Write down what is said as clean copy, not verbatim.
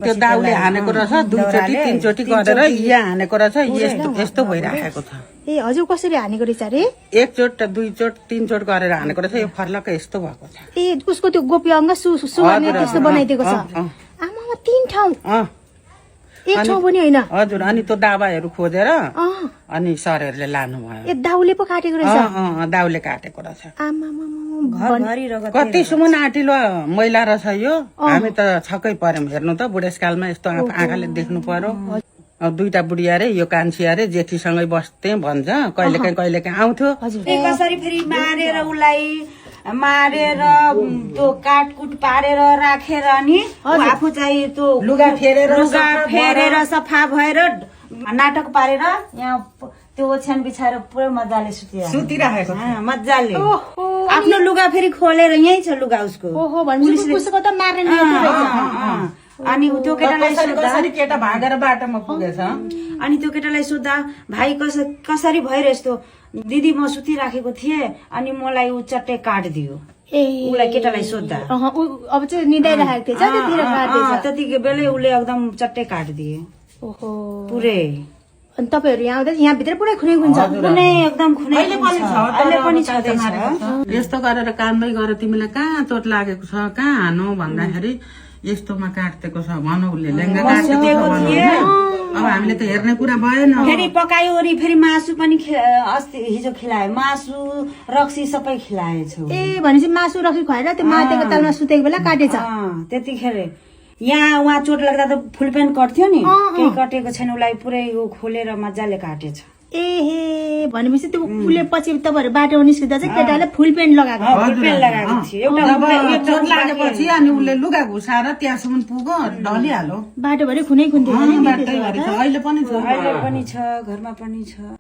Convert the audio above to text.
त्यो दाउले हानेको रहेछ दुईचोटि तीनचोटि गरेर यहाँ हानेको रहेछ यस्तो भइराखेको छ। ए हजुर कसरी हानेको रहेछ अरे? एकचोट दुईचोट तीनचोट गरेर हानेको रहेछ, यो फर्लक्क यस्तो भएको छ। ए उसको त्यो गोप्य अङ्ग सुहाने त्यस्तो बनाइदिएको छ। आमामा 3 ठाउँ एक ठाउँ पनि होइन। हजुर अनि त्यो दाबाहरू खोजेर अनि सरहरूले लानुभयो। ए दाउले पो काटेको रहेछ? दाउले काटेको रहेछ। आमामा कति सुमुन आँटिलो मैला रहेछ यो। हामी त छक्कै पर्यौं हेर्नु त, बुढेसकालमा यस्तो आँखाले देख्नु पर्यो। दुईटा बुढिया रे यो कान्छी अरे जेठीसँगै बस्थे भन्छ, कहिलेकाहीँ आउँथ्यो। कसरी फेरि मारेर त्यो काटकुट पारेर राखेर अनि आफू चाहिँ त्यो लुगा फेरेर सफा भएर नाटक पारेर यहाँ त्यो ओछ्यान बिछाएर पुरै मजाले सुतिराखेको मजाले आफ्नो लुगा फेरि खोलेर यही छ लुगा उसको। ओहो भनेपछि उसको त मार्ने नियति रहेछ। अनि त्यो केटालाई सोध्दा केटा भागेर बाटोमा पुगेछ। अनि त्यो केटालाई सोध्दा भाइ कसरी भएर यस्तो? दिदी म सुतिराखेको थिएँ अनि मलाई ऊ चट्टै काटिदियो। उसलाई केटालाई सोद्धा अब चाहिँ निदाइराखेको थिएछ त्यतिखेर काट्दैछ। त्यति बेलै उसले एकदम चट्टै काटिदिए ओहो पुरै। अनि तपाईहरु यहाँ आउँदा यहाँ भित्र पुरै खुनै हुन्छ? कुनै एकदम खुनै अहिले पनि छँदैछ। यस्तो गरेर काममै गर तिमीलाई कहाँ चोट लागेको छ, कहाँ हानो भन्दाखेरि यस्तोमा काटेको छ भन, उसले लेङ्गा काटेको छ। अब हामीले त हेर्ने कुरा भएन। फेरि पकायो ओरी फेरि मासु पनि अस्ति हिजो खिलायो, मासु रक्सी सबै खिलाएछु। ए भनेपछि मासु रक्सी खुवाएर त्यो मातेको तालमा सुतेको बेला काटेछ? त्यतिखेर यहाँ उहाँ चोट लाग्दा त फुल प्यान्ट कट्थ्यो नि, केही कटेको छैन, उसलाई पुरै खोलेर मजाले काटेछ। ए भनेपछि त्यो फुले पछि तपाईहरु बाटोमा निस्किँदा चाहिँ केटाले फुल प्यान्ट लगाएको थियो। चोट लागेपछि अनि उसले लुगा घुसाएर त्यहाँसम्म पुग्यो, ढलिहाल्यो। बाटोभरि खुनै खुन्थ्यो। अहिले पनि छ, अहिले पनि छ, घरमा पनि छ।